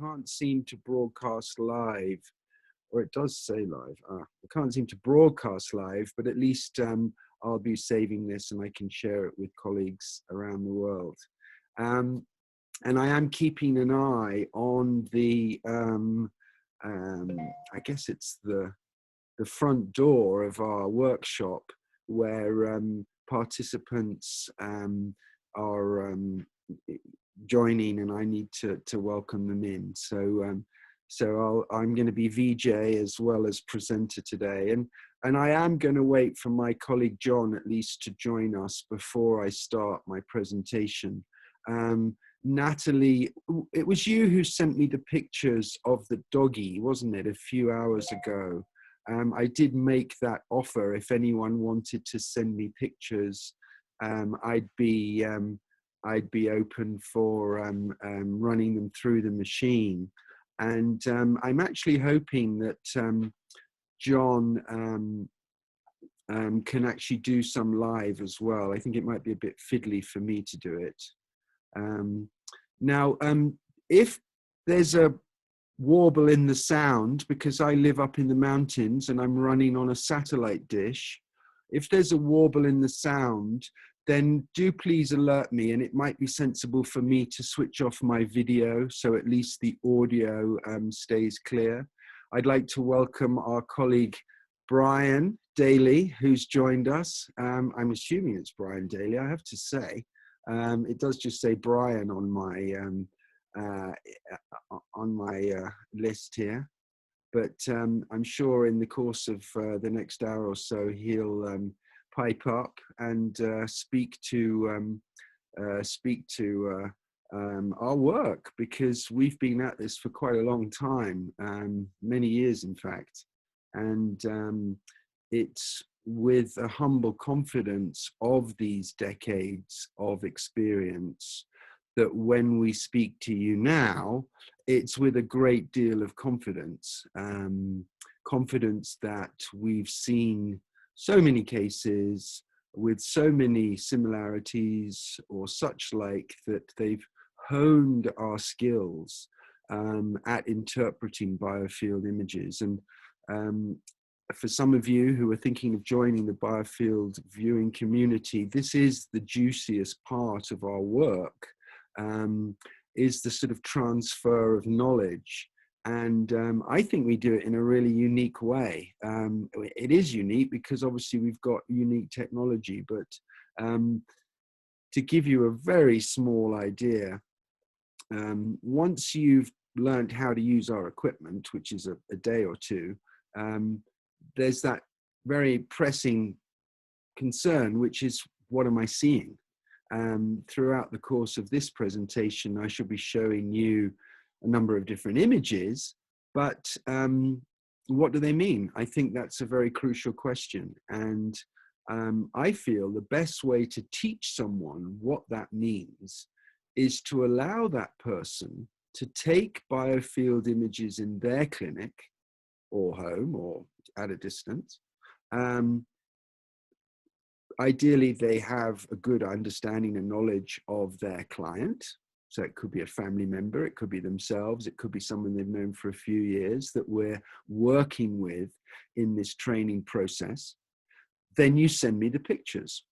can't seem to broadcast live, or it does say live. I can't seem to broadcast live, but at least I'll be saving this and I can share it with colleagues around the world. And I am keeping an eye on the, I guess it's the front door of our workshop, where participants are joining, and I need to welcome them in. So I'm going to be VJ as well as presenter today, and I am going to wait for my colleague John at least to join us before I start my presentation. Natalie, it was you who sent me the pictures of the doggy, wasn't it, a few hours ago? I did make that offer. If anyone wanted to send me pictures, I'd be open for running them through the machine. And I'm actually hoping that John can actually do some live as well. I think it might be a bit fiddly for me to do it. Now, if there's a warble in the sound, because I live up in the mountains and I'm running on a satellite dish, if there's a warble in the sound, then do please alert me, and it might be sensible for me to switch off my video so at least the audio stays clear. I'd like to welcome our colleague Brian Daly, who's joined us. I'm assuming it's Brian Daly, I have to say. It does just say Brian on my list here, but I'm sure in the course of the next hour or so he'll pipe up and speak to our work, because we've been at this for quite a long time, many years in fact, and it's with a humble confidence of these decades of experience that when we speak to you now, it's with a great deal of confidence, confidence that we've seen so many cases with so many similarities or such like, that they've honed our skills at interpreting biofield images. And for some of you who are thinking of joining the Biofield viewing community, this is the juiciest part of our work, is the sort of transfer of knowledge. And I think we do it in a really unique way. It is unique because obviously we've got unique technology, but to give you a very small idea, once you've learned how to use our equipment, which is a day or two, there's that very pressing concern, which is, what am I seeing? Throughout the course of this presentation, I shall be showing you a number of different images, but what do they mean? I think that's a very crucial question. And I feel the best way to teach someone what that means is to allow that person to take biofield images in their clinic or home or at a distance. Ideally, they have a good understanding and knowledge of their client. So it could be a family member, it could be themselves, it could be someone they've known for a few years that we're working with in this training process. Then you send me the pictures.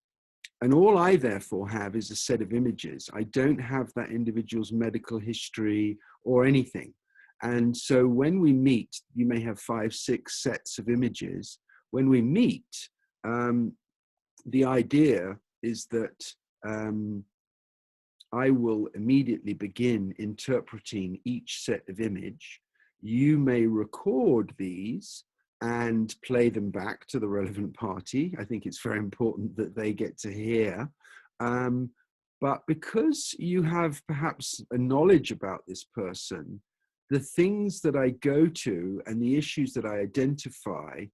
And all I therefore have is a set of images. I don't have that individual's medical history or anything. And so when we meet, you may have 5, 6 sets of images. When we meet, the idea is that I will immediately begin interpreting each set of image. You may record these and play them back to the relevant party. I think it's very important that they get to hear. But because you have perhaps a knowledge about this person, the things that I go to and the issues that I identify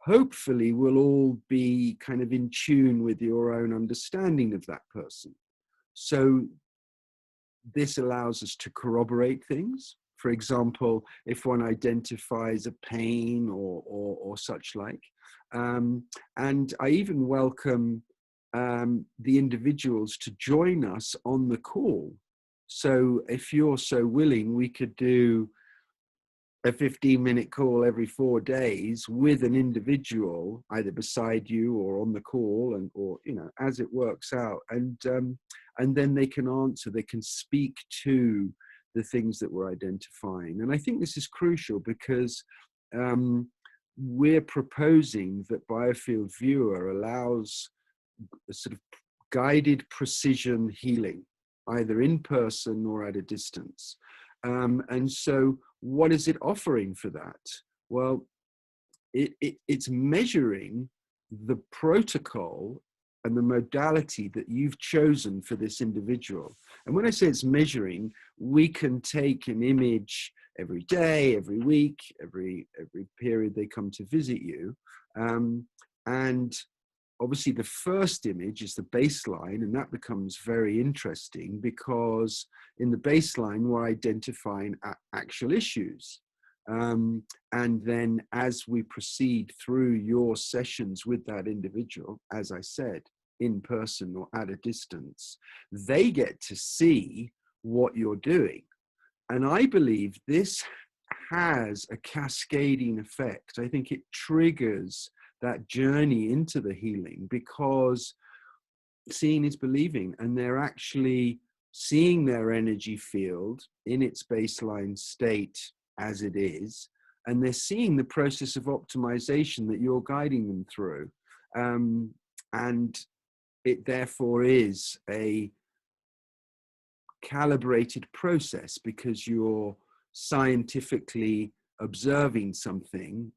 hopefully will all be kind of in tune with your own understanding of that person. So this allows us to corroborate things. For example, if one identifies a pain or such like. And I even welcome the individuals to join us on the call. So if you're so willing, we could do a 15-minute call every 4 days with an individual either beside you or on the call, and or as it works out, and then they can answer, they can speak to the things that we're identifying. And I think this is crucial because we're proposing that Biofield Viewer allows a sort of guided precision healing, either in person or at a distance. And so what is it offering for that? Well, it's measuring the protocol and the modality that you've chosen for this individual. And when I say it's measuring, we can take an image every day, every week, every period they come to visit you. And obviously the first image is the baseline, and that becomes very interesting because in the baseline, we're identifying actual issues. And then as we proceed through your sessions with that individual, as I said, in person or at a distance, they get to see what you're doing. And I believe this has a cascading effect. I think it triggers that journey into the healing, because seeing is believing, and they're actually seeing their energy field in its baseline state as it is, and they're seeing the process of optimization that you're guiding them through. And it therefore is a calibrated process because you're scientifically observing something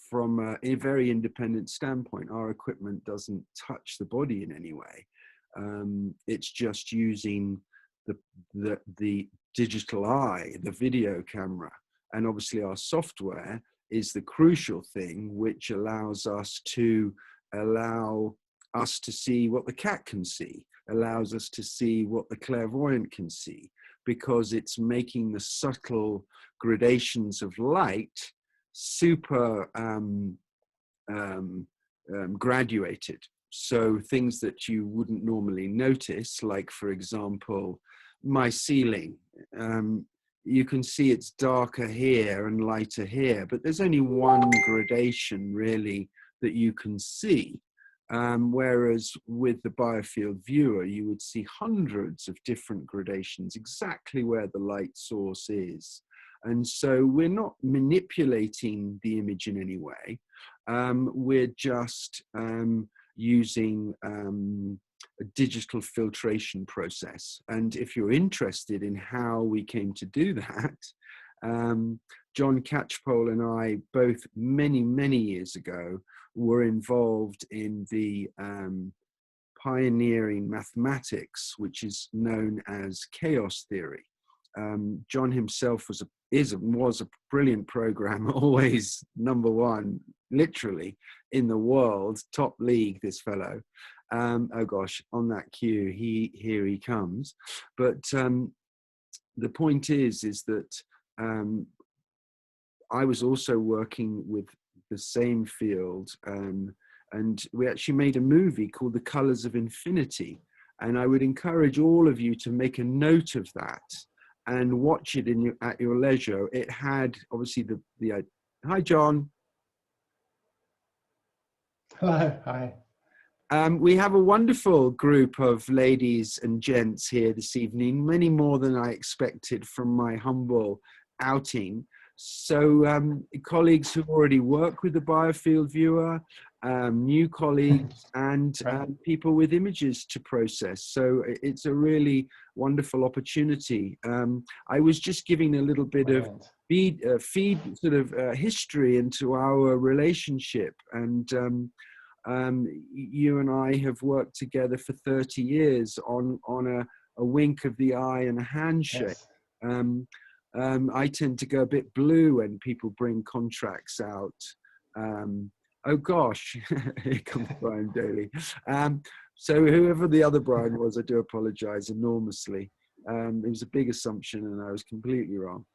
from a very independent standpoint. Our equipment doesn't touch the body in any way. It's just using the digital eye, the video camera. And obviously our software is the crucial thing, which allows us to see what the cat can see, allows us to see what the clairvoyant can see, because it's making the subtle gradations of light super graduated. So things that you wouldn't normally notice, like for example, my ceiling, you can see it's darker here and lighter here, but there's only one gradation really that you can see. Whereas with the Biofield Viewer, you would see hundreds of different gradations, exactly where the light source is. And so we're not manipulating the image in any way. We're just using a digital filtration process. And if you're interested in how we came to do that, John Catchpole and I both many years ago were involved in the pioneering mathematics, which is known as chaos theory. John himself was a brilliant programmer, always #1, literally in the world, top league, this fellow. Oh gosh, on that cue, here he comes. But the point is that I was also working with the same field, and we actually made a movie called The Colors of Infinity. And I would encourage all of you to make a note of that and watch it at your leisure. It had obviously the hi John. Hello, hi. We have a wonderful group of ladies and gents here this evening, many more than I expected from my humble outing. So colleagues who already work with the Biofield Viewer, new colleagues, and people with images to process. So it's a really wonderful opportunity. I was just giving a little bit of feed sort of history into our relationship. And you and I have worked together for 30 years on a wink of the eye and a handshake. Yes. I tend to go a bit blue when people bring contracts out. Oh gosh, here comes Brian Daly. So whoever the other Brian was, I do apologize enormously. It was a big assumption and I was completely wrong.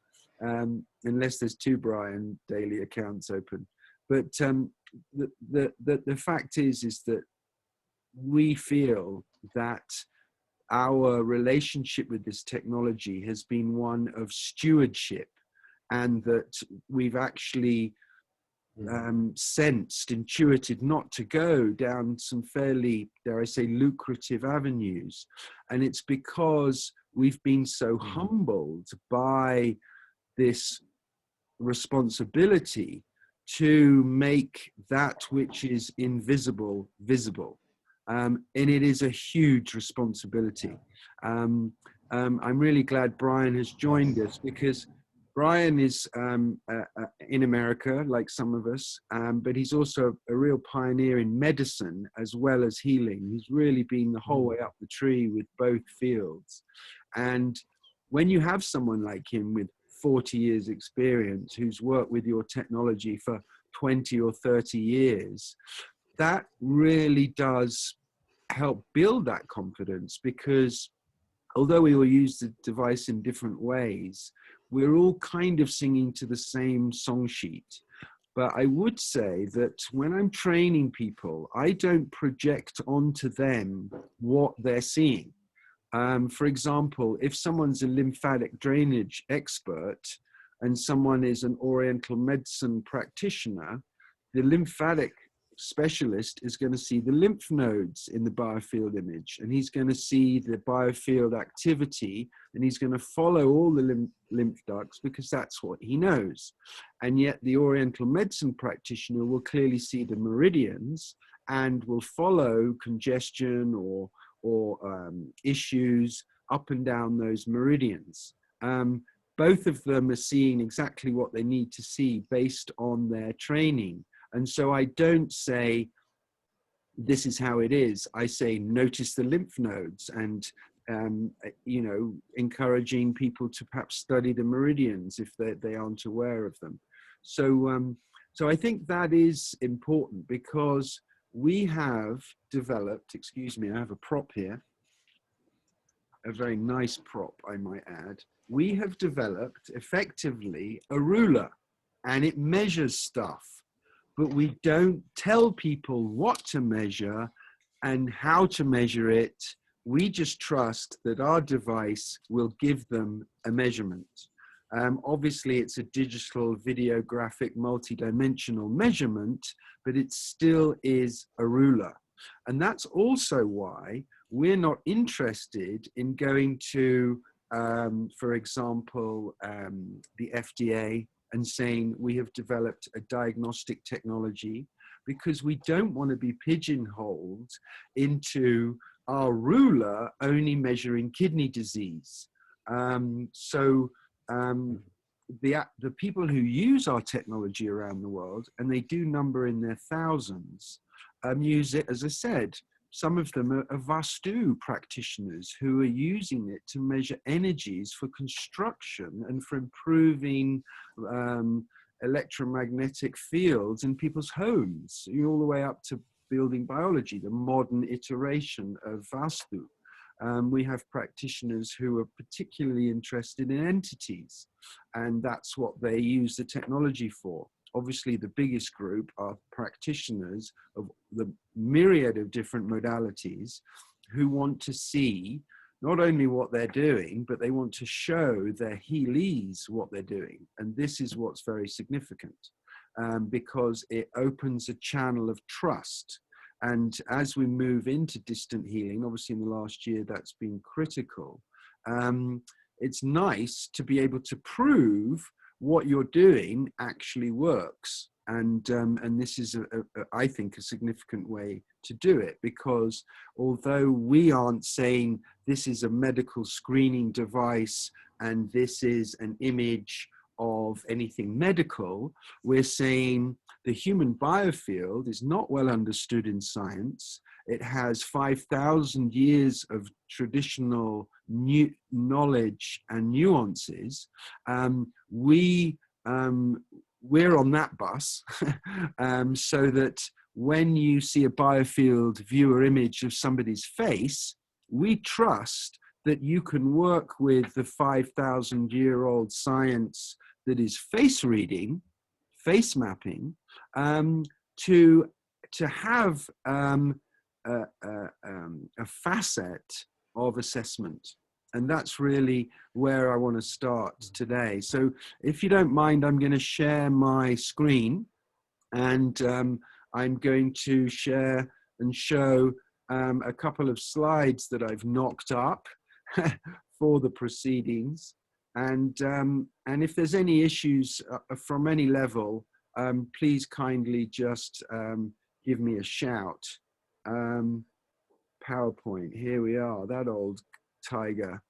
Unless there's 2 Brian Daly accounts open. But the fact is that we feel that our relationship with this technology has been one of stewardship, and that we've actually sensed, intuited not to go down some fairly, dare I say, lucrative avenues. And it's because we've been so humbled by this responsibility to make that which is invisible visible. And it is a huge responsibility. I'm really glad Brian has joined us, because Brian is in America, like some of us, but he's also a real pioneer in medicine as well as healing. He's really been the whole way up the tree with both fields. And when you have someone like him with 40 years experience, who's worked with your technology for 20 or 30 years, that really does help build that confidence, because although we all use the device in different ways, we're all kind of singing to the same song sheet. But I would say that when I'm training people, I don't project onto them what they're seeing. For example, if someone's a lymphatic drainage expert and someone is an Oriental medicine practitioner, the lymphatic specialist is going to see the lymph nodes in the biofield image, and he's going to see the biofield activity, and he's going to follow all the lymph ducts because that's what he knows. And yet the Oriental medicine practitioner will clearly see the meridians and will follow congestion or issues up and down those meridians. Both of them are seeing exactly what they need to see based on their training. And so I don't say, this is how it is. I say, notice the lymph nodes, and, you know, encouraging people to perhaps study the meridians if they aren't aware of them. So, so I think that is important, because we have developed, excuse me, I have a prop here, a very nice prop, I might add. We have developed effectively a ruler, and it measures stuff. But we don't tell people what to measure and how to measure it. We just trust that our device will give them a measurement. Obviously, it's a digital, videographic, multidimensional measurement, but it still is a ruler. And that's also why we're not interested in going to, for example, the FDA and saying we have developed a diagnostic technology, because we don't want to be pigeonholed into our ruler only measuring kidney disease. The people who use our technology around the world, and they do number in their thousands, use it, as I said. Some of them are Vastu practitioners who are using it to measure energies for construction and for improving electromagnetic fields in people's homes, all the way up to building biology, the modern iteration of Vastu. We have practitioners who are particularly interested in entities, and that's what they use the technology for. Obviously, the biggest group are practitioners of the myriad of different modalities who want to see not only what they're doing, but they want to show their healees what they're doing. And this is what's very significant, because it opens a channel of trust. And as we move into distant healing, obviously in the last year, that's been critical. It's nice to be able to prove what you're doing actually works. And this is, I think, a significant way to do it, because although we aren't saying this is a medical screening device and this is an image of anything medical, we're saying the human biofield is not well understood in science. It has 5,000 years of traditional new knowledge and nuances. We're on that bus, so that when you see a Biofield Viewer image of somebody's face, we trust that you can work with the 5,000-year-old science that is face reading, face mapping, to have a facet of assessment. And that's really where I want to start today. So if you don't mind, I'm going to share my screen, and I'm going to share and show a couple of slides that I've knocked up for the proceedings. And if there's any issues from any level, please kindly just give me a shout. PowerPoint, here we are, that old tiger.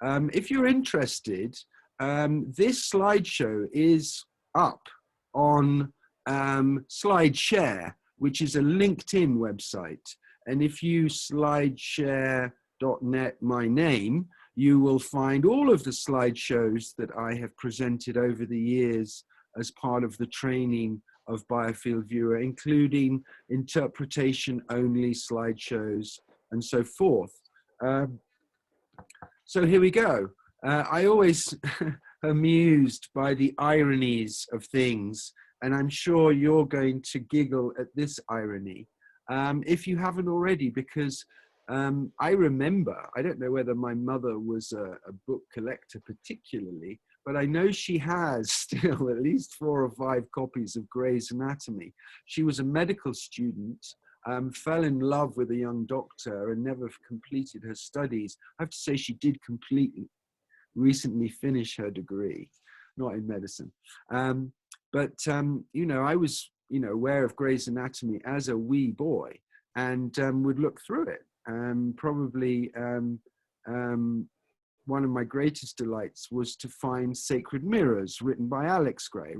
If you're interested, this slideshow is up on SlideShare, which is a LinkedIn website. And if you slideshare.net my name, you will find all of the slideshows that I have presented over the years as part of the training of Biofield Viewer, including interpretation only slideshows and so forth. So here we go. I always amused by the ironies of things, and I'm sure you're going to giggle at this irony if you haven't already, because I remember, I don't know whether my mother was a book collector particularly, but I know she has still at least 4 or 5 copies of Gray's Anatomy. She was a medical student, fell in love with a young doctor and never completed her studies. I have to say she did recently finish her degree, not in medicine. You know, I was, you know, aware of Gray's Anatomy as a wee boy, and would look through it. Probably one of my greatest delights was to find Sacred Mirrors, written by Alex Gray,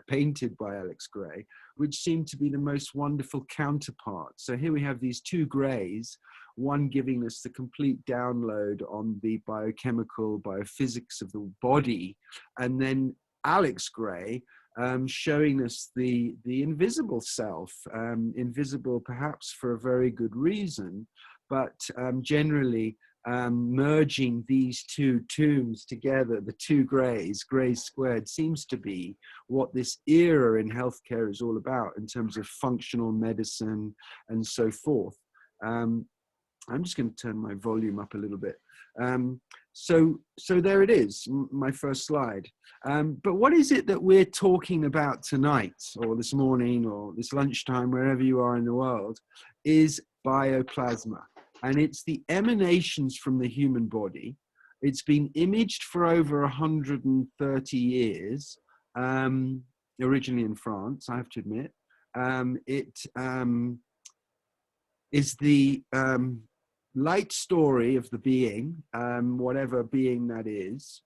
painted by Alex Gray, which seemed to be the most wonderful counterpart. So here we have these 2 Grays, one giving us the complete download on the biochemical, biophysics of the body, and then Alex Gray showing us the invisible self, invisible perhaps for a very good reason, but generally merging these 2 tombs together, the 2 Grays, Grays squared, seems to be what this era in healthcare is all about in terms of functional medicine and so forth. I'm just going to turn my volume up a little bit. So there it is, my first slide. But what is it that we're talking about tonight, or this morning, or this lunchtime, wherever you are in the world, is bioplasma. And it's the emanations from the human body. It's been imaged for over 130 years, originally in France, I have to admit. It is the light story of the being, whatever being that is.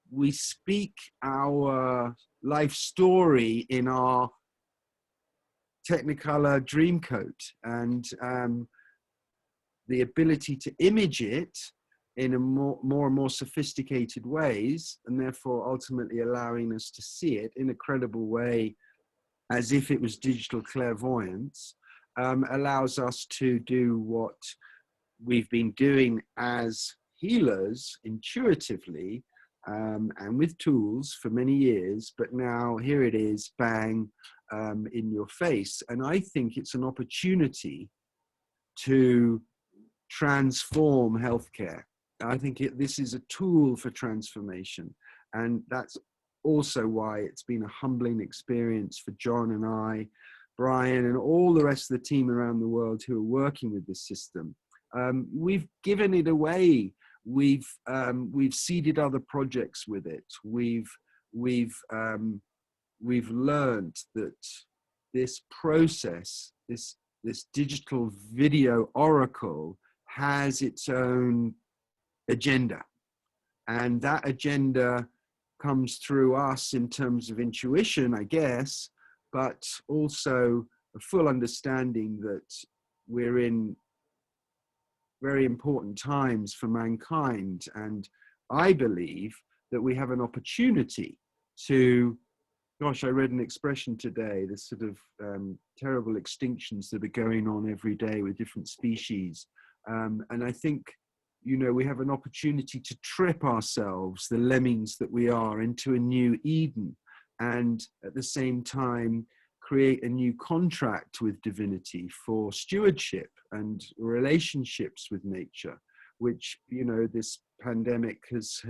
We speak our life story in our Technicolor Dreamcoat, and the ability to image it in a more and more sophisticated ways, and therefore ultimately allowing us to see it in a credible way, as if it was digital clairvoyance, allows us to do what we've been doing as healers intuitively and with tools for many years, but now here it is, bang, in your face. And I think it's an opportunity to transform healthcare. I think this is a tool for transformation, and that's also why it's been a humbling experience for John and I, Brian, and all the rest of the team around the world who are working with this system. We've given it away. We've seeded other projects with it. We've learned that this process, this digital video oracle, has its own agenda, and that agenda comes through us in terms of intuition, I guess, but also a full understanding that we're in very important times for mankind. And I believe that we have an opportunity to, gosh, I read an expression today, this sort of terrible extinctions that are going on every day with different species. And I think, you know, we have an opportunity to trip ourselves, the lemmings that we are, into a new Eden, and at the same time create a new contract with divinity for stewardship and relationships with nature, which, you know, this pandemic has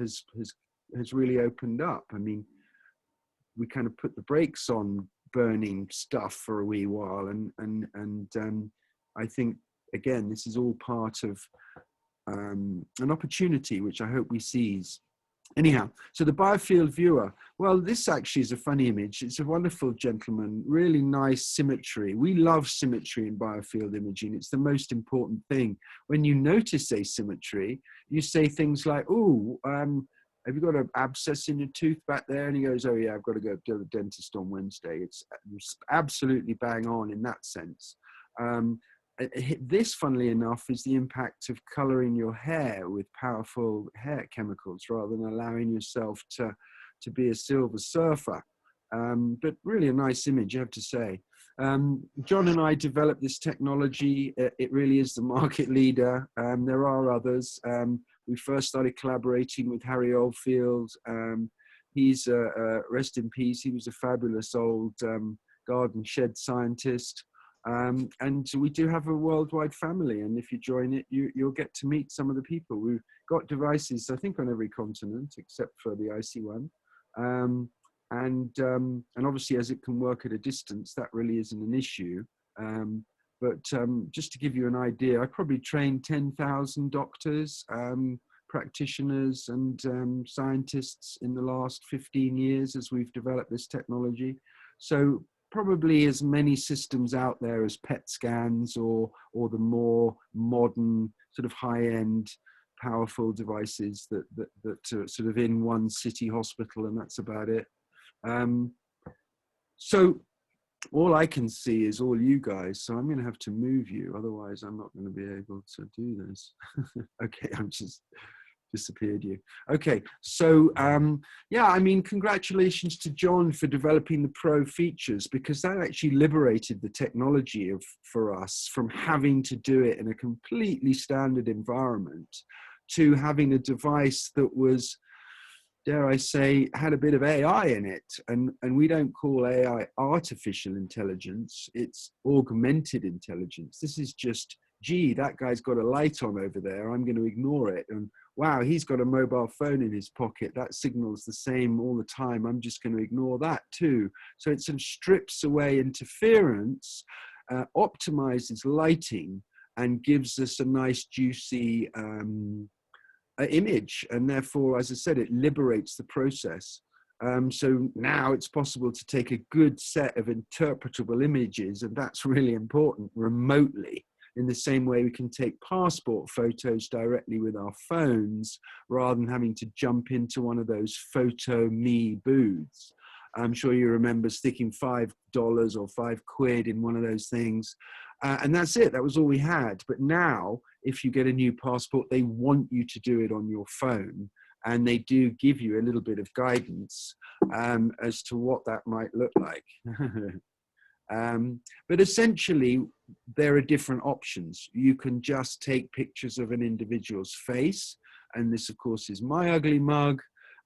really opened up. I mean, we kind of put the brakes on burning stuff for a wee while, and I think, again, this is all part of an opportunity which I hope we seize. Anyhow, so the Biofield Viewer, well, this actually is a funny image. It's a wonderful gentleman, really nice symmetry. We love symmetry in biofield imaging. It's the most important thing. When you notice asymmetry, you say things like, oh, have you got an abscess in your tooth back there? And he goes, oh yeah, I've got to go to the dentist on Wednesday. It's absolutely bang on in that sense. This, funnily enough, is the impact of coloring your hair with powerful hair chemicals rather than allowing yourself to be a silver surfer. But really a nice image, I have to say. John and I developed this technology. It really is the market leader. There are others. We first started collaborating with Harry Oldfield. He's, rest in peace, he was a fabulous old garden shed scientist. And we do have a worldwide family, and if you join it, you'll get to meet some of the people. We've got devices, I think, on every continent except for the icy one. And obviously, as it can work at a distance, that really isn't an issue. But just to give you an idea, I probably trained 10,000 doctors, practitioners, and scientists in the last 15 years as we've developed this technology. So probably as many systems out there as PET scans or the more modern sort of high-end powerful devices that are sort of in one city hospital, and that's about it. So all I can see is all you guys, so I'm going to have to move you, otherwise I'm not going to be able to do this. Okay, I'm just disappeared you. Okay, so yeah, I mean, congratulations to John for developing the pro features, because that actually liberated the technology for us from having to do it in a completely standard environment to having a device that was, dare I say, had a bit of AI in it. And we don't call AI artificial intelligence, it's augmented intelligence. This is just, gee, that guy's got a light on over there, I'm going to ignore it. And wow, he's got a mobile phone in his pocket, that signal's the same all the time, I'm just going to ignore that too. So it sort of strips away interference, optimizes lighting, and gives us a nice juicy image. And therefore, as I said, it liberates the process. So now it's possible to take a good set of interpretable images, and that's really important, remotely, in the same way we can take passport photos directly with our phones rather than having to jump into one of those photo me booths. I'm sure you remember sticking $5 or £5 in one of those things. And that's it, that was all we had. But now, if you get a new passport, they want you to do it on your phone. And they do give you a little bit of guidance as to what that might look like. But essentially, there are different options. You can just take pictures of an individual's face. And this, of course, is my ugly mug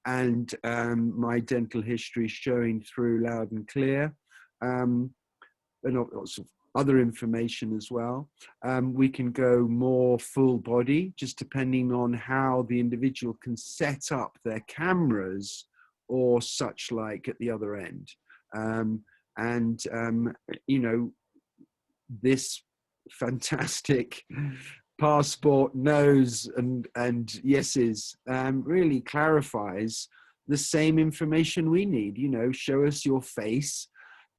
and my dental history showing through loud and clear. And lots of other information as well. We can go more full body, just depending on how the individual can set up their cameras or such like at the other end. You know, this fantastic passport no's and yeses really clarifies the same information we need. You know, show us your face,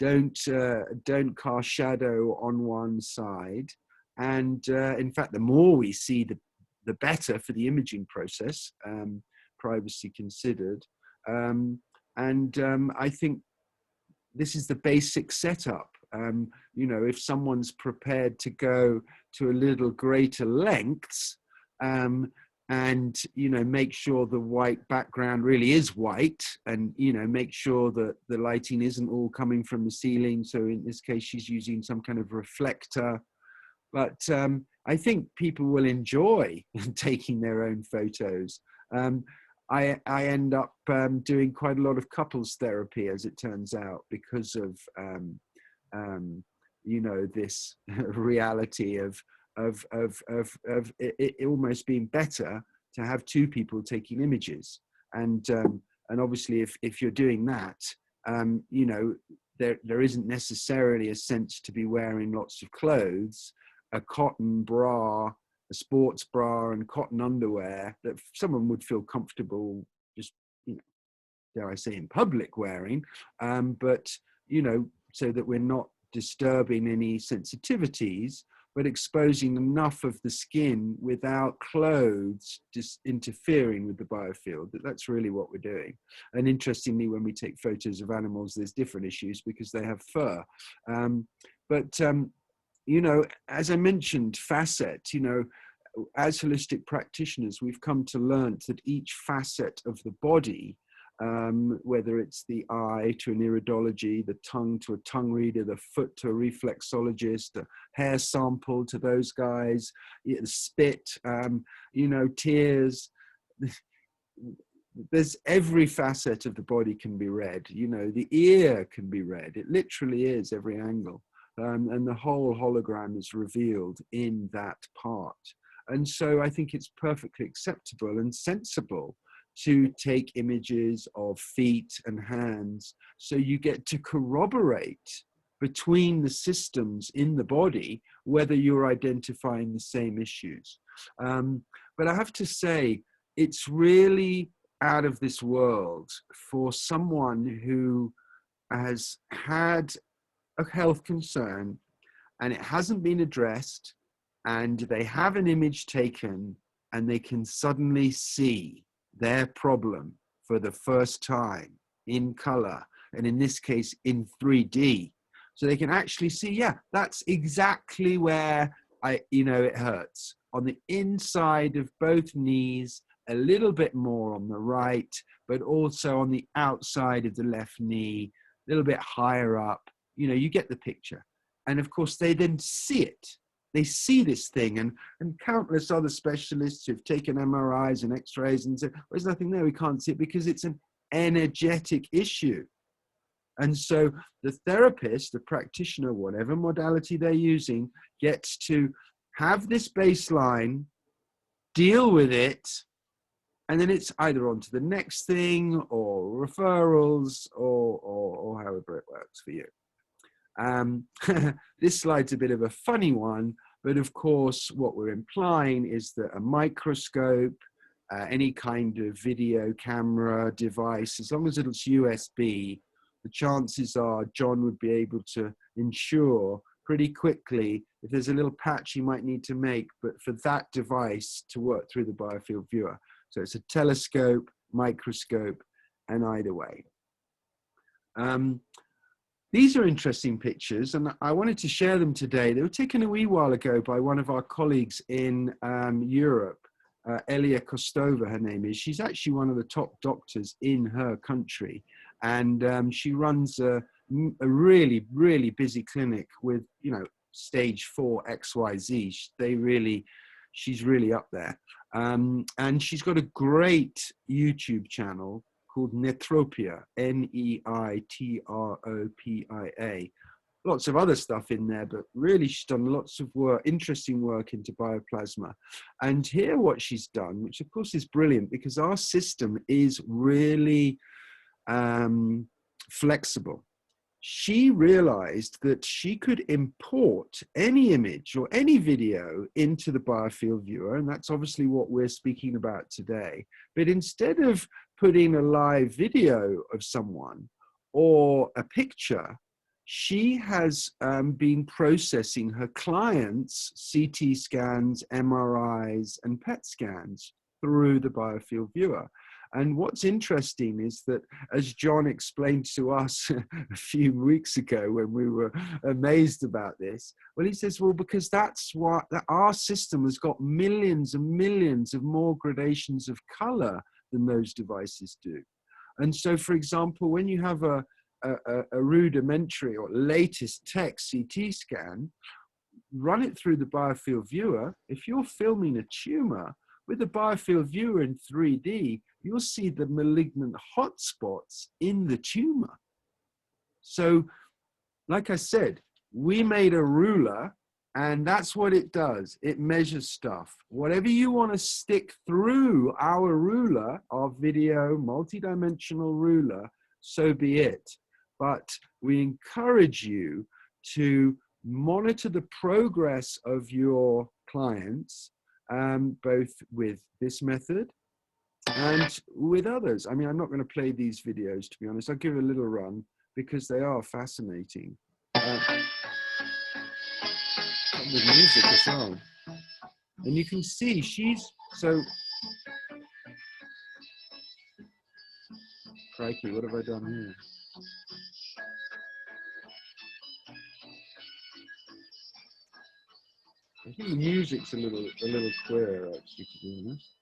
don't cast shadow on one side, and in fact, the more we see, the better for the imaging process, privacy considered. I think this is the basic setup. You know, if someone's prepared to go to a little greater lengths, and, you know, make sure the white background really is white, and, you know, make sure that the lighting isn't all coming from the ceiling. So in this case, she's using some kind of reflector. But I think people will enjoy taking their own photos. I end up doing quite a lot of couples therapy, as it turns out, because of you know, this reality of it almost being better to have two people taking images. And obviously if you're doing that, you know, there isn't necessarily a sense to be wearing lots of clothes. A cotton bra, a sports bra and cotton underwear that someone would feel comfortable just, you know, dare I say, in public wearing, but, you know, so that we're not disturbing any sensitivities, but exposing enough of the skin without clothes just interfering with the biofield. That's really what we're doing. And interestingly, when we take photos of animals, there's different issues because they have fur. You know, as I mentioned, facet, you know, as holistic practitioners, we've come to learn that each facet of the body, whether it's the eye to an iridology, the tongue to a tongue reader, the foot to a reflexologist, a hair sample to those guys, spit, you know, tears. There's every facet of the body can be read. You know, the ear can be read. It literally is every angle. And the whole hologram is revealed in that part. And so I think it's perfectly acceptable and sensible to take images of feet and hands, so you get to corroborate between the systems in the body, whether you're identifying the same issues. But I have to say, it's really out of this world for someone who has had a health concern and it hasn't been addressed, and they have an image taken and they can suddenly see their problem for the first time in color, and in this case in 3D. So they can actually see, yeah, that's exactly where you know, it hurts. On the inside of both knees, a little bit more on the right, but also on the outside of the left knee, a little bit higher up. You know, you get the picture. And of course, they then see it. They see this thing, and countless other specialists who've taken MRIs and X-rays and said, well, there's nothing there, we can't see it, because it's an energetic issue. And so the therapist, the practitioner, whatever modality they're using, gets to have this baseline, deal with it, and then it's either on to the next thing or referrals or however it works for you. This slide's a bit of a funny one, but of course what we're implying is that a microscope, any kind of video camera device, as long as it's USB, the chances are John would be able to ensure pretty quickly if there's a little patch you might need to make, but for that device to work through the Biofield Viewer. So it's a telescope, microscope, and either way. These are interesting pictures, and I wanted to share them today. They were taken a wee while ago by one of our colleagues in Europe, Elia Kostova, her name is. She's actually one of the top doctors in her country, and she runs a really, really busy clinic with, you know, stage 4 XYZ. She's really up there. And she's got a great YouTube channel called Netropia, Neitropia. Lots of other stuff in there, but really she's done lots of work, interesting work into bioplasma. And here what she's done, which of course is brilliant, because our system is really flexible. She realized that she could import any image or any video into the Biofield Viewer, and that's obviously what we're speaking about today. But instead of putting a live video of someone or a picture, she has been processing her clients' CT scans, MRIs, and PET scans through the Biofield Viewer. And what's interesting is that, as John explained to us a few weeks ago when we were amazed about this, well, he says, well, because that's what our system has got millions and millions of more gradations of color than those devices do. And so, for example, when you have a rudimentary or latest tech CT scan, run it through the Biofield Viewer. If you're filming a tumor with the Biofield Viewer in 3D, you'll see the malignant hotspots in the tumor. So like I said, we made a ruler, and that's what it does. It measures stuff. Whatever you want to stick through our ruler, our video multidimensional ruler, so be it. But we encourage you to monitor the progress of your clients, both with this method and with others. I mean, I'm not going to play these videos, to be honest. I'll give it a little run because they are fascinating. With music as well. And you can see she's so... Crikey, what have I done here? I think the music's a little queer, actually, to be honest.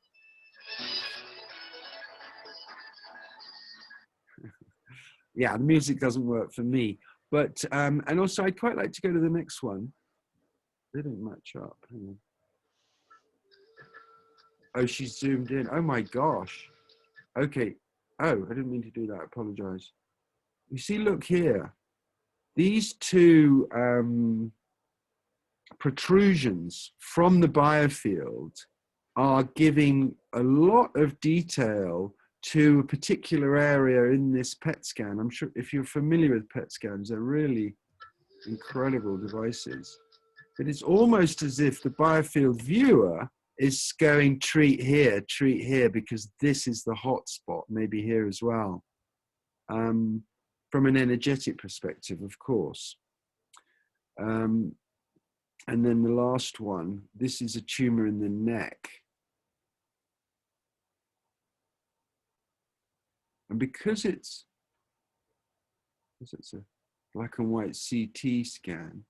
Yeah, the music doesn't work for me. But, and also I'd quite like to go to the next one. They don't match up. Hang on. Oh, she's zoomed in. Oh my gosh. Okay. Oh, I didn't mean to do that. I apologize. You see, look here. These two protrusions from the biofield are giving a lot of detail to a particular area in this PET scan. I'm sure if you're familiar with PET scans, they're really incredible devices. But it's almost as if the Biofield Viewer is going treat here, because this is the hot spot, maybe here as well. From an energetic perspective, of course. And then the last one, this is a tumor in the neck. And because it's a black and white CT scan,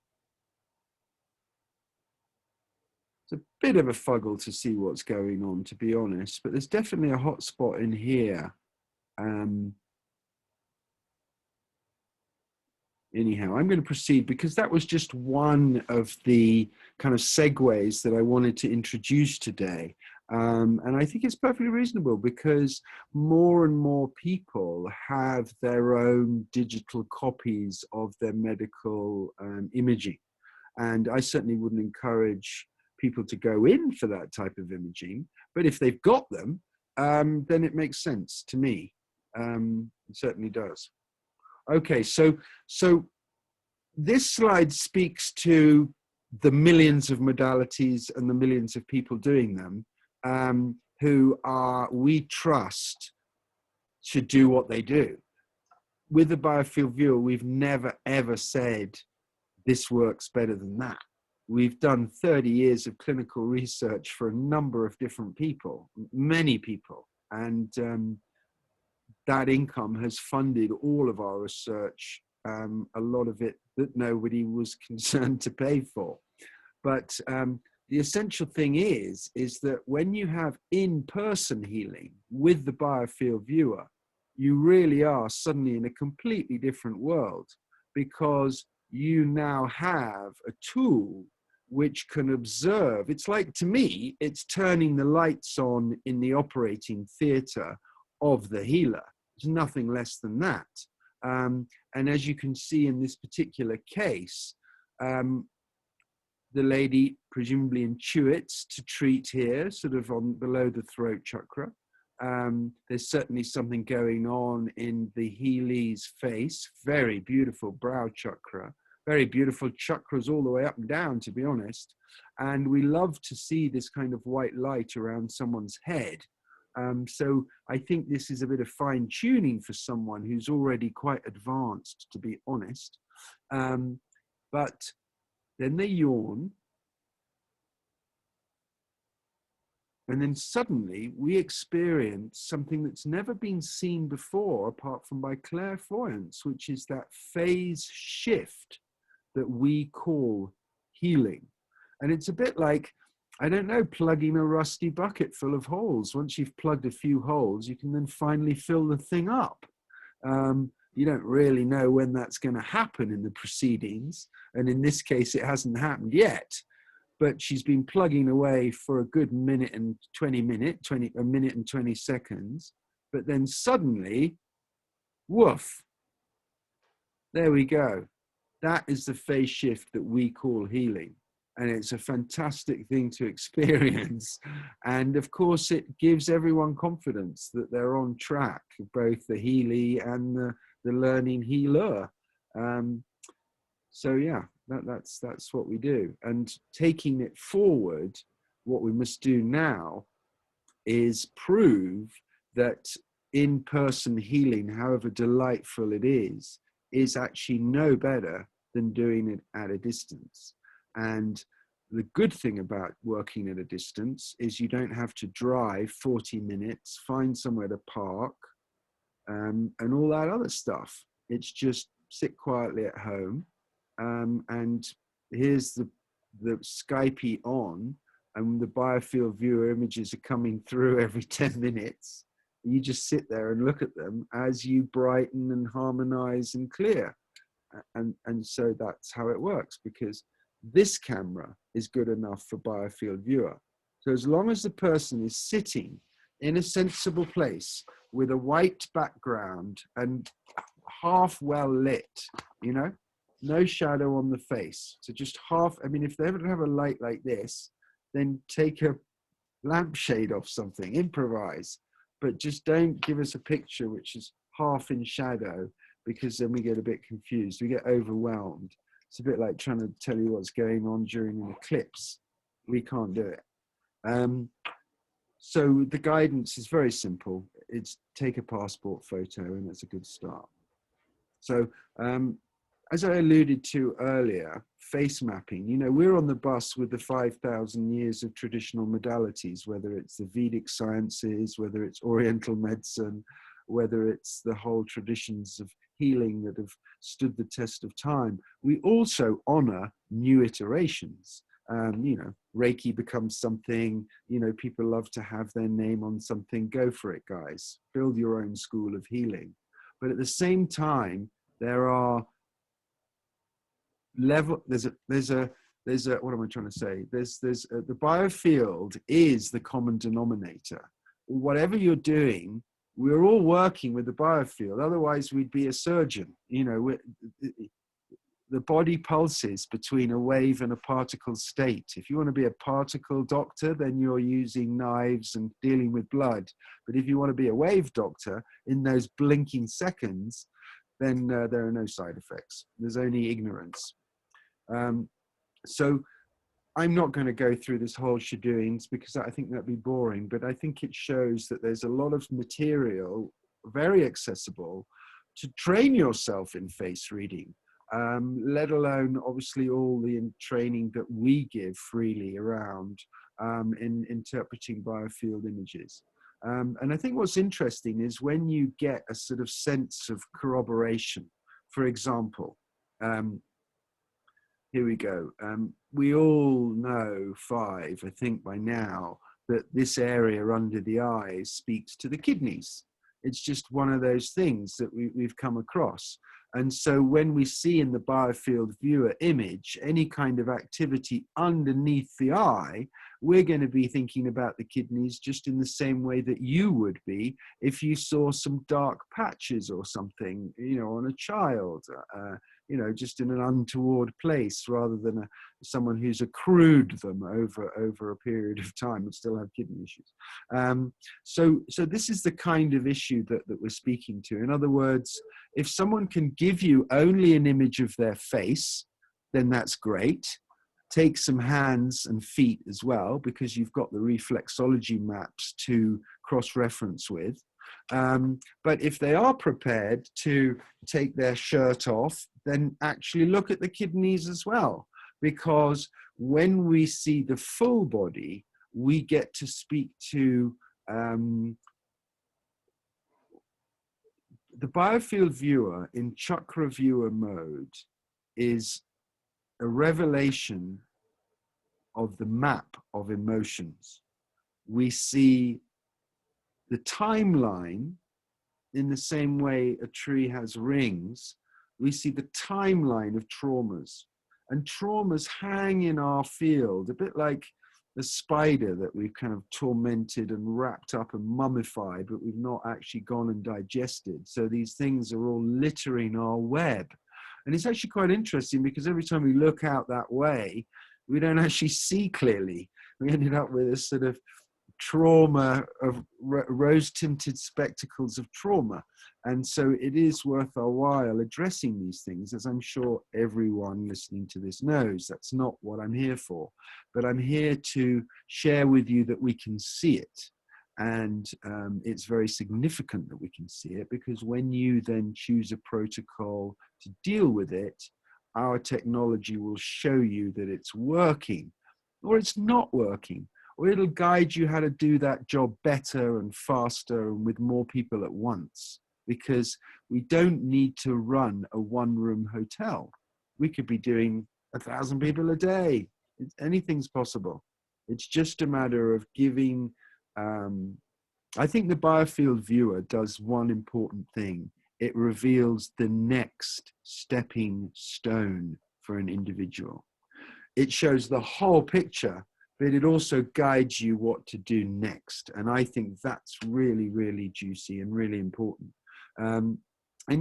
it's a bit of a fuggle to see what's going on, to be honest, but there's definitely a hot spot in here. Anyhow, I'm going to proceed because that was just one of the kind of segues that I wanted to introduce today. And I think it's perfectly reasonable because more and more people have their own digital copies of their medical imaging. And I certainly wouldn't encourage people to go in for that type of imaging. But if they've got them, then it makes sense to me. It certainly does. Okay, so this slide speaks to the millions of modalities and the millions of people doing them who we trust should do what they do. With the Biofield Viewer, we've never, ever said this works better than that. We've done 30 years of clinical research for a number of different people, many people, and that income has funded all of our research, a lot of it that nobody was concerned to pay for. But the essential thing is that when you have in-person healing with the Biofield Viewer, you really are suddenly in a completely different world because you now have a tool which can observe. It's like, to me, it's turning the lights on in the operating theatre of the healer. There's nothing less than that. And as you can see in this particular case, the lady presumably intuits to treat here, sort of on below the throat chakra. There's certainly something going on in the Healy's face. Very beautiful brow chakra. Very beautiful chakras all the way up and down, to be honest. And we love to see this kind of white light around someone's head. So I think this is a bit of fine tuning for someone who's already quite advanced, to be honest. But then they yawn. And then suddenly we experience something that's never been seen before, apart from by clairvoyance, which is that phase shift that we call healing. And it's a bit like, I don't know, plugging a rusty bucket full of holes. Once you've plugged a few holes, you can then finally fill the thing up. You don't really know when that's going to happen in the proceedings. And in this case, it hasn't happened yet. But she's been plugging away for a good minute and 20 seconds. But then suddenly, woof, there we go. that is the phase shift that we call healing. And it's a fantastic thing to experience. And of course, it gives everyone confidence that they're on track, both the healer and the learning healer. So yeah, that's what we do. And taking it forward, what we must do now is prove that in-person healing, however delightful it is actually no better than doing it at a distance. And the good thing about working at a distance is you don't have to drive 40 minutes, find somewhere to park, and all that other stuff. It's just sit quietly at home, and here's the Skype on, and the Biofield Viewer images are coming through every 10 minutes. You just sit there and look at them as you brighten and harmonize and clear. And so that's how it works, because this camera is good enough for Biofield Viewer. So as long as the person is sitting in a sensible place with a white background and half well lit, you know, no shadow on the face. So just half, I mean, if they ever have a light like this, then take a lampshade off something, improvise, but just don't give us a picture which is half in shadow, because then we get a bit confused, we get overwhelmed. It's a bit like trying to tell you what's going on during an eclipse. We can't do it. So the guidance is very simple. It's take a passport photo, and it's a good start. So as I alluded to earlier, face mapping, you know, we're on the bus with the 5,000 years of traditional modalities, whether it's the Vedic sciences, whether it's Oriental medicine, whether it's the whole traditions of healing that have stood the test of time. We also honor new iterations. You know, Reiki becomes something, you know, people love to have their name on something. Go for it, guys. Build your own school of healing. But at the same time, there are there's a what am I trying to say? The biofield is the common denominator. Whatever you're doing, we're all working with the biofield. Otherwise, we'd be a surgeon. You know, the body pulses between a wave and a particle state. If you want to be a particle doctor, then you're using knives and dealing with blood. But if you want to be a wave doctor, in those blinking seconds, then there are no side effects. There's only ignorance. So I'm not going to go through this whole shadooings, because I think that'd be boring, but I think it shows that there's a lot of material, very accessible, to train yourself in face reading, let alone obviously all the training that we give freely around in interpreting biofield images. And I think what's interesting is when you get a sort of sense of corroboration. For example, here we go. We all know, I think by now, that this area under the eyes speaks to the kidneys. It's just one of those things that we've come across. And so when we see in the Biofield Viewer image any kind of activity underneath the eye, we're going to be thinking about the kidneys just in the same way that you would be if you saw some dark patches or something, you know, on a child, you know, just in an untoward place, rather than someone who's accrued them over a period of time and still have kidney issues. So this is the kind of issue that we're speaking to. In other words, if someone can give you only an image of their face, then that's great. Take some hands and feet as well, because you've got the reflexology maps to cross-reference with. But if they are prepared to take their shirt off, then actually look at the kidneys as well. Because when we see the full body, we get to speak to the Biofield Viewer in Chakra Viewer mode is a revelation of the map of emotions. We see the timeline in the same way a tree has rings. We see the timeline of traumas, and traumas hang in our field, a bit like the spider that we've kind of tormented and wrapped up and mummified, but we've not actually gone and digested. So these things are all littering our web. And it's actually quite interesting because every time we look out that way, we don't actually see clearly. We ended up with a sort of trauma of rose-tinted spectacles of trauma. And so it is worth our while addressing these things, as I'm sure everyone listening to this knows. That's not what I'm here for, but I'm here to share with you that we can see it. And it's very significant that we can see it, because when you then choose a protocol to deal with it, our technology will show you that it's working or it's not working, or it'll guide you how to do that job better and faster and with more people at once, because we don't need to run a one-room hotel. We could be doing 1,000 people a day. Anything's possible. It's just a matter of giving, I think the Biofield Viewer does one important thing. It reveals the next stepping stone for an individual. It shows the whole picture, but it also guides you what to do next. And I think that's really, really juicy and really important. And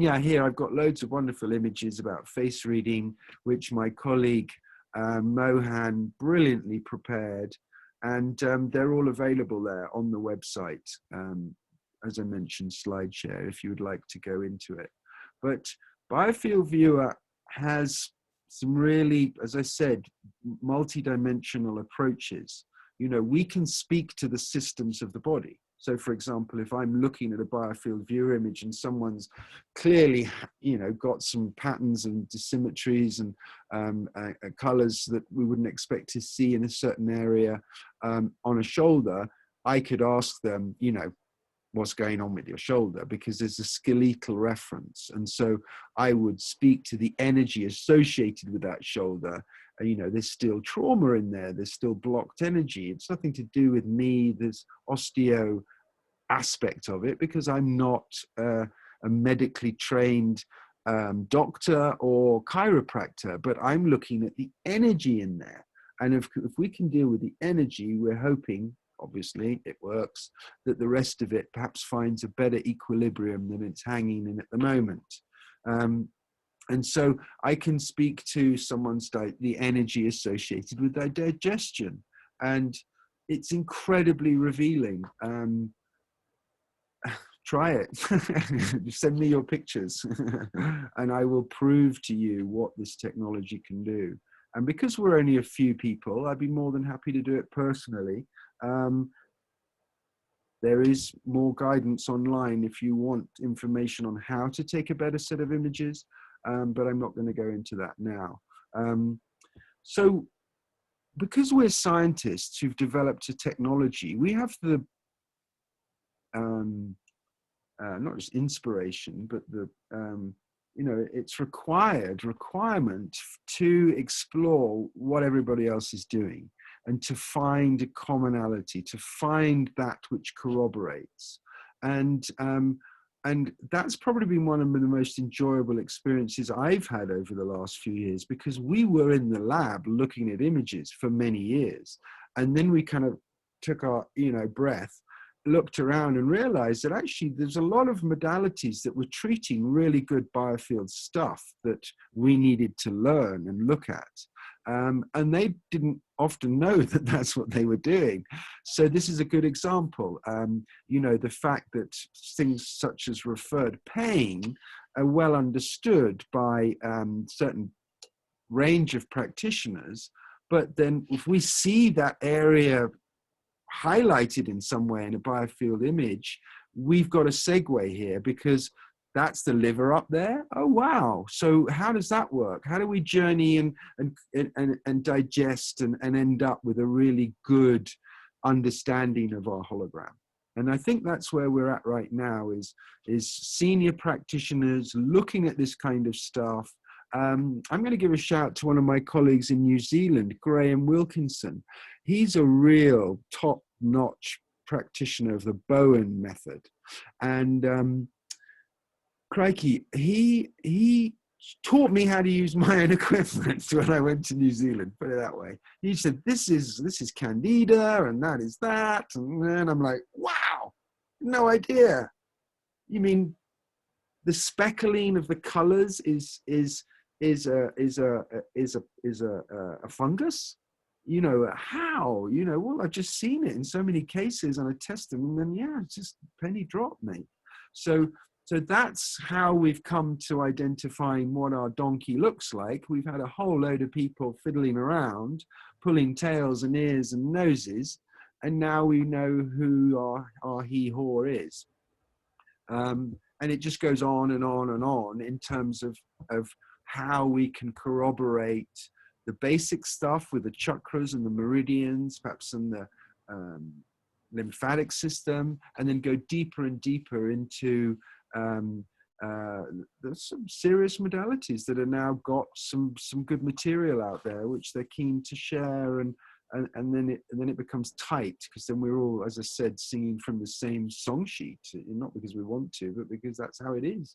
yeah, here I've got loads of wonderful images about face reading, which my colleague Mohan brilliantly prepared. And they're all available there on the website. As I mentioned, SlideShare, if you would like to go into it. But Biofield Viewer has some really, as I said, multidimensional approaches. You know, we can speak to the systems of the body. So for example, if I'm looking at a Biofield Viewer image and someone's clearly, you know, got some patterns and dissymmetries and colors that we wouldn't expect to see in a certain area on a shoulder, I could ask them, you know, what's going on with your shoulder, because there's a skeletal reference. And so I would speak to the energy associated with that shoulder. You know, there's still trauma in there. There's still blocked energy. It's nothing to do with me. There's osteo aspect of it, because I'm not a medically trained doctor or chiropractor, but I'm looking at the energy in there. And if we can deal with the energy, we're hoping, obviously it works, that the rest of it perhaps finds a better equilibrium than it's hanging in at the moment. And so I can speak to someone's the energy associated with their digestion, and it's incredibly revealing. Try it. Send me your pictures and I will prove to you what this technology can do. And because we're only a few people, I'd be more than happy to do it personally. There is more guidance online if you want information on how to take a better set of images, but I'm not going to go into that now. So because we're scientists who've developed a technology, we have the not just inspiration, but the you know, it's requirement to explore what everybody else is doing, and to find a commonality, to find that which corroborates. And that's probably been one of the most enjoyable experiences I've had over the last few years, because we were in the lab looking at images for many years. And then we kind of took our, you know, breath, looked around and realized that actually there's a lot of modalities that were treating really good biofield stuff that we needed to learn and look at. And they didn't often know that that's what they were doing. So this is a good example. You know, the fact that things such as referred pain are well understood by certain range of practitioners, but then if we see that area highlighted in some way in a biofield image, we've got a segue here, because that's the liver up there. Oh, wow. So how does that work? How do we journey and digest and end up with a really good understanding of our hologram? And I think that's where we're at right now, is senior practitioners looking at this kind of stuff. I'm going to give a shout to one of my colleagues in New Zealand, Graham Wilkinson. He's a real top-notch practitioner of the Bowen method. And crikey, he taught me how to use my own equipment when I went to New Zealand, put it that way. He said, this is Candida, and that is that. And then I'm like, wow, no idea. You mean the speckling of the colors is a fungus? You know, how? You know, well, I've just seen it in so many cases and I test them, and then yeah, it's just penny drop, mate. So that's how we've come to identifying what our donkey looks like. We've had a whole load of people fiddling around, pulling tails and ears and noses, and now we know who our he-haw is. And it just goes on and on and on in terms of how we can corroborate the basic stuff with the chakras and the meridians, perhaps in the lymphatic system, and then go deeper and deeper into there's some serious modalities that are now got some good material out there, which they're keen to share, and then it becomes tight, because then we're all, as I said, singing from the same song sheet, not because we want to, but because that's how it is.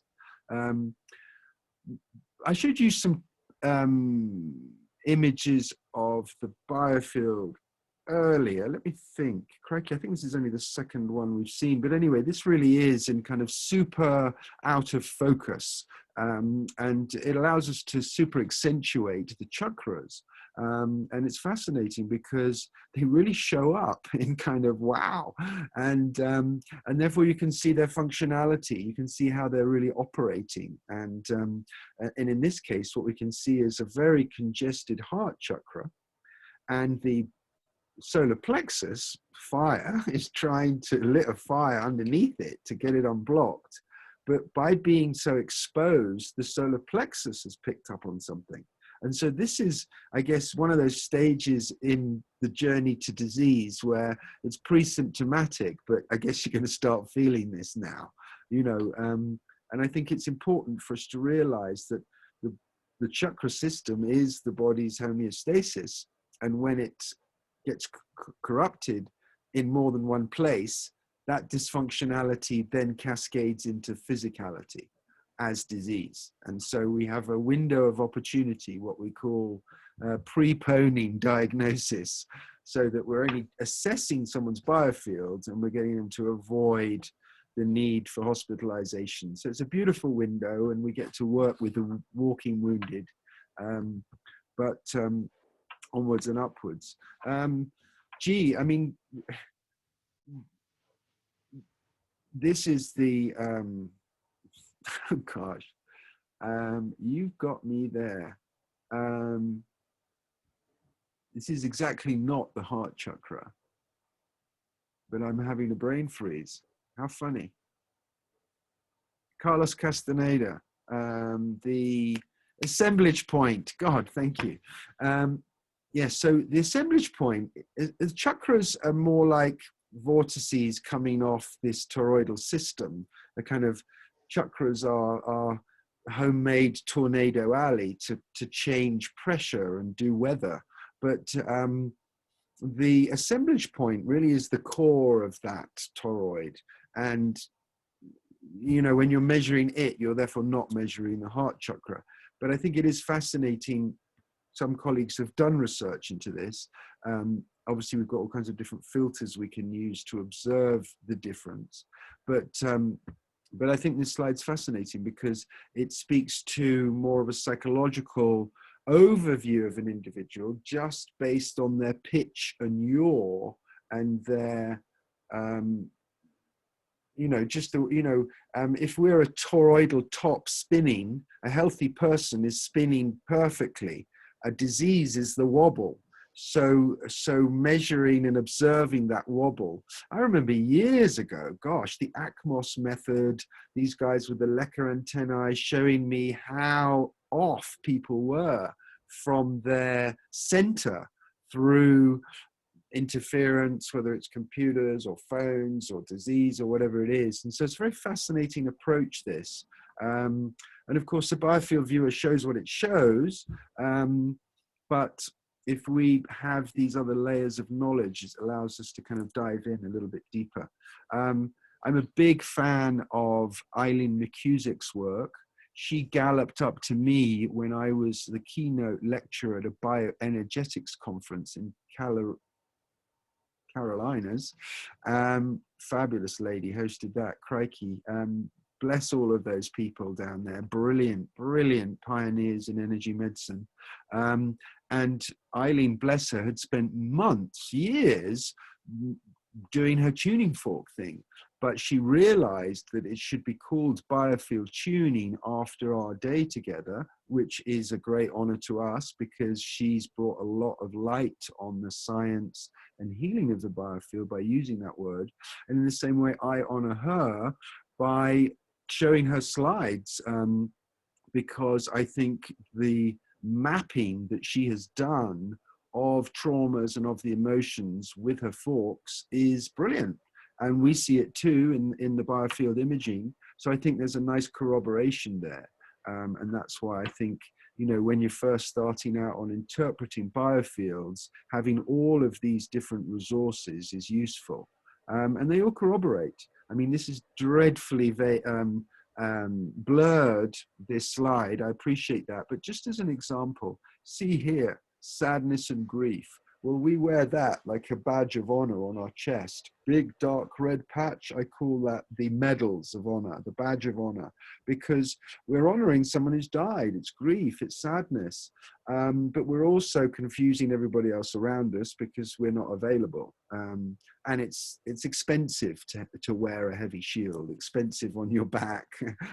I showed you some images of the biofield earlier. Let me think. Crikey, I think this is only the second one we've seen. But anyway, this really is in kind of super out of focus. And it allows us to super accentuate the chakras. And it's fascinating because they really show up in kind of wow. And therefore you can see their functionality. You can see how they're really operating. And in this case, what we can see is a very congested heart chakra, and the solar plexus, fire, is trying to lit a fire underneath it to get it unblocked. But by being so exposed, the solar plexus has picked up on something. And so this is, I guess, one of those stages in the journey to disease where it's pre-symptomatic, but I guess you're going to start feeling this now, you know. And I think it's important for us to realize that the chakra system is the body's homeostasis. And when it gets corrupted in more than one place, that dysfunctionality then cascades into physicality as disease. And so we have a window of opportunity, what we call preponing diagnosis, so that we're only assessing someone's biofields and we're getting them to avoid the need for hospitalization. So it's a beautiful window, and we get to work with the walking wounded. Onwards and upwards. Gee, I mean, this is the, oh gosh, you've got me there. This is exactly not the heart chakra, but I'm having a brain freeze. How funny. Carlos Castaneda, the assemblage point. God, thank you. Yes, so the assemblage point, the chakras are more like vortices coming off this toroidal system. The kind of chakras are homemade tornado alley to change pressure and do weather. But the assemblage point really is the core of that toroid. And, you know, when you're measuring it, you're therefore not measuring the heart chakra. But I think it is fascinating. Some colleagues have done research into this. Obviously, we've got all kinds of different filters we can use to observe the difference. But I think this slide's fascinating because it speaks to more of a psychological overview of an individual just based on their pitch and yaw and their, you know, just the, you know, if we're a toroidal top spinning, a healthy person is spinning perfectly. A disease is the wobble. So measuring and observing that wobble. I remember years ago, gosh, the ACMOS method, these guys with the Lecker antennae showing me how off people were from their center through interference, whether it's computers or phones or disease or whatever it is. And so it's a very fascinating approach, this. And of course, the Biofield Viewer shows what it shows. But if we have these other layers of knowledge, it allows us to kind of dive in a little bit deeper. I'm a big fan of Eileen McCusick's work. She galloped up to me when I was the keynote lecturer at a bioenergetics conference in Carolinas. Fabulous lady hosted that, crikey. bless all of those people down there. Brilliant, brilliant pioneers in energy medicine. And Eileen, bless her, had spent months, years doing her tuning fork thing. But she realized that it should be called Biofield Tuning after our day together, which is a great honor to us because she's brought a lot of light on the science and healing of the biofield by using that word. And in the same way, I honor her by showing her slides, because I think the mapping that she has done of traumas and of the emotions with her forks is brilliant. And we see it too in the biofield imaging. So I think there's a nice corroboration there. And that's why I think, you know, when you're first starting out on interpreting biofields, having all of these different resources is useful. And they all corroborate. I mean, this is dreadfully blurred, this slide. I appreciate that. But just as an example, see here, sadness and grief. Well, we wear that like a badge of honor on our chest. Big, dark red patch, I call that the medals of honor, the badge of honor, because we're honoring someone who's died. It's grief, it's sadness. But we're also confusing everybody else around us because we're not available. And it's expensive to wear a heavy shield, expensive on your back,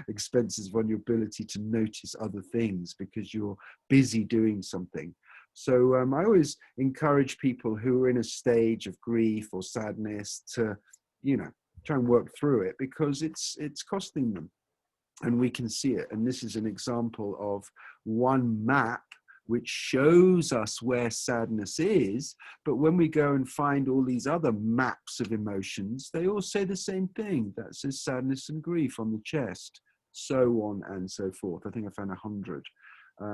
expensive on your ability to notice other things because you're busy doing something. So I always encourage people who are in a stage of grief or sadness to, you know, try and work through it because it's costing them, and we can see it. And this is an example of one map which shows us where sadness is. But when we go and find all these other maps of emotions, they all say the same thing. That says sadness and grief on the chest, so on and so forth. I think I found 100,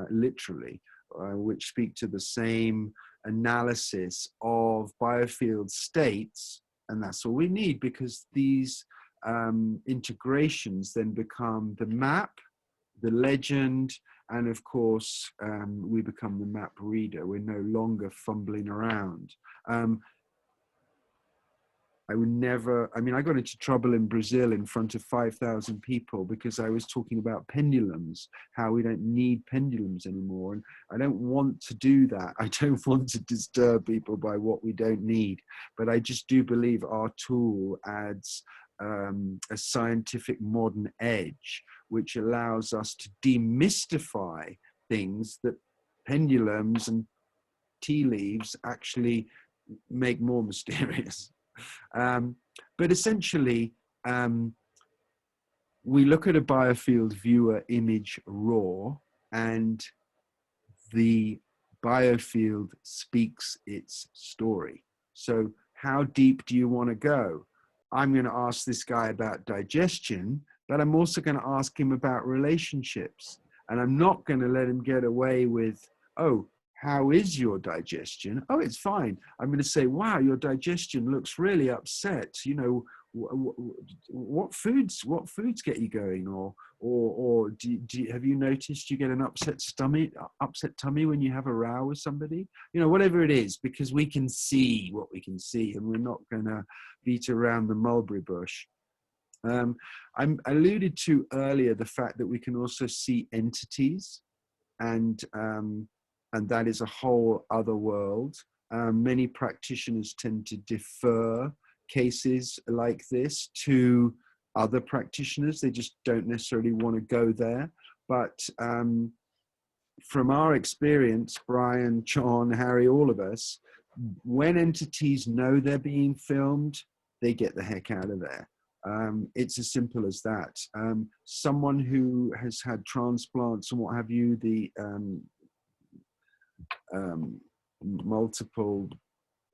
literally. Which speak to the same analysis of biofield states. And that's all we need, because these integrations then become the map, the legend, and of course, we become the map reader. We're no longer fumbling around. I would never, I mean, I got into trouble in Brazil in front of 5,000 people because I was talking about pendulums, how we don't need pendulums anymore. And I don't want to do that. I don't want to disturb people by what we don't need. But I just do believe our tool adds a scientific modern edge, which allows us to demystify things that pendulums and tea leaves actually make more mysterious. But essentially, we look at a Biofield Viewer image raw, and the biofield speaks its story. So how deep do you want to go? I'm going to ask this guy about digestion, but I'm also going to ask him about relationships. And I'm not going to let him get away with, oh, how is your digestion? Oh, it's fine. I'm going to say, wow, your digestion looks really upset. You know, what foods get you going? Or have you noticed you get an upset tummy when you have a row with somebody? You know, whatever it is, because we can see what we can see, and we're not going to beat around the mulberry bush. I alluded to earlier the fact that we can also see entities, and that is a whole other world. Many practitioners tend to defer cases like this to other practitioners. They just don't necessarily want to go there. But from our experience, Brian, John, Harry, all of us, when entities know they're being filmed, they get the heck out of there. It's as simple as that. Someone who has had transplants and what have you, the multiple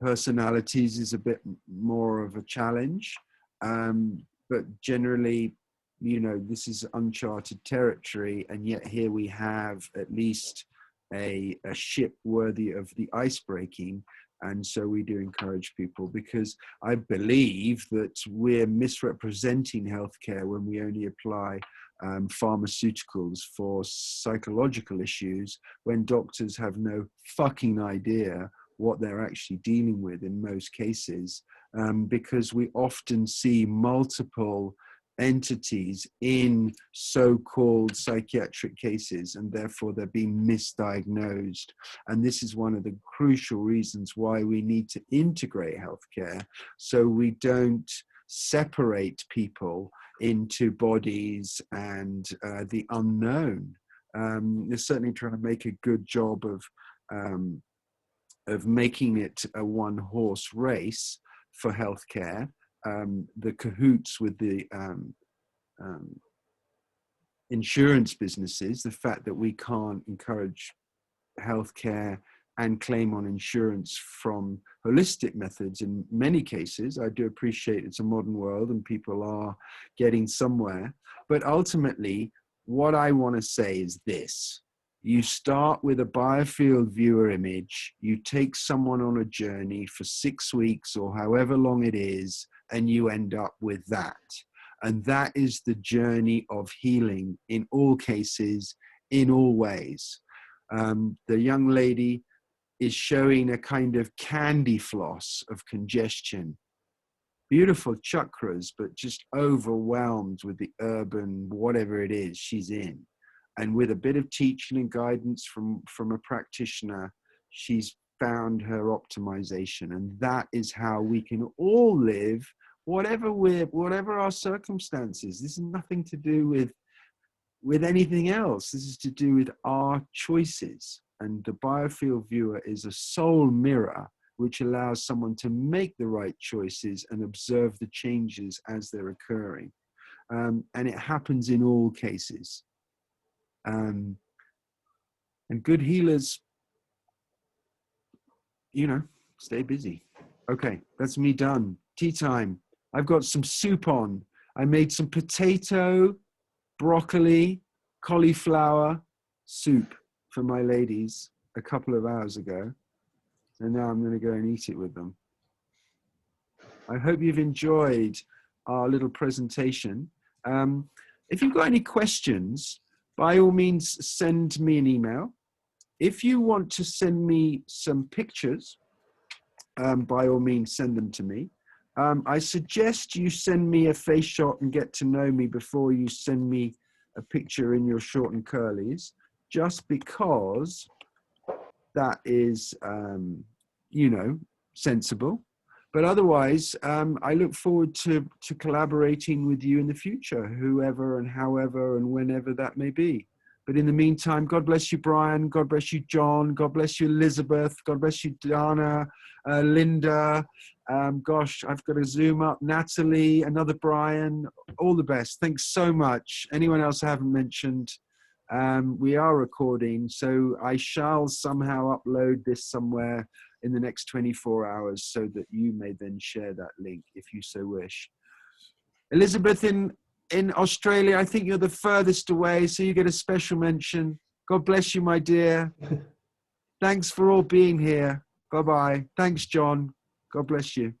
personalities is a bit more of a challenge, but generally, you know, this is uncharted territory, and yet here we have at least a ship worthy of the ice breaking. And so we do encourage people, because I believe that we're misrepresenting healthcare when we only apply pharmaceuticals for psychological issues, when doctors have no fucking idea what they're actually dealing with in most cases, because we often see multiple entities in so-called psychiatric cases, and therefore they're being misdiagnosed. And this is one of the crucial reasons why we need to integrate healthcare, so we don't separate people into bodies and the unknown. They're certainly trying to make a good job of making it a one-horse race for healthcare. The cahoots with the insurance businesses, the fact that we can't encourage healthcare and claim on insurance from holistic methods in many cases. I do appreciate it's a modern world and people are getting somewhere. But ultimately, what I want to say is this. You start with a Biofield Viewer image, you take someone on a journey for 6 weeks or however long it is, and you end up with that. And that is the journey of healing in all cases, in all ways. The young lady is showing a kind of candy floss of congestion. Beautiful chakras, but just overwhelmed with the urban, whatever it is she's in. And with a bit of teaching and guidance from a practitioner, she's found her optimization. And that is how we can all live, whatever our circumstances. This is nothing to do with anything else. This is to do with our choices. And the Biofield Viewer is a soul mirror, which allows someone to make the right choices and observe the changes as they're occurring. And it happens in all cases. And good healers, stay busy. Okay, that's me done. Tea time. I've got some soup on. I made some potato, broccoli, cauliflower soup for my ladies a couple of hours ago. And now I'm going to go and eat it with them. I hope you've enjoyed our little presentation. If you've got any questions, by all means, send me an email. If you want to send me some pictures, by all means, send them to me. I suggest you send me a face shot and get to know me before you send me a picture in your short and curlies, just because that is, sensible. But otherwise, I look forward to collaborating with you in the future, whoever and however and whenever that may be. But in the meantime, God bless you, Brian. God bless you, John. God bless you, Elizabeth. God bless you, Dana, Linda. Gosh, I've got to zoom up. Natalie, another Brian. All the best. Thanks so much. Anyone else I haven't mentioned? We are recording, so I shall somehow upload this somewhere in the next 24 hours so that you may then share that link if you so wish. Elizabeth in Australia, I think you're the furthest away, so you get a special mention. God bless you, my dear. Thanks for all being here. Bye-bye. Thanks, John. God bless you.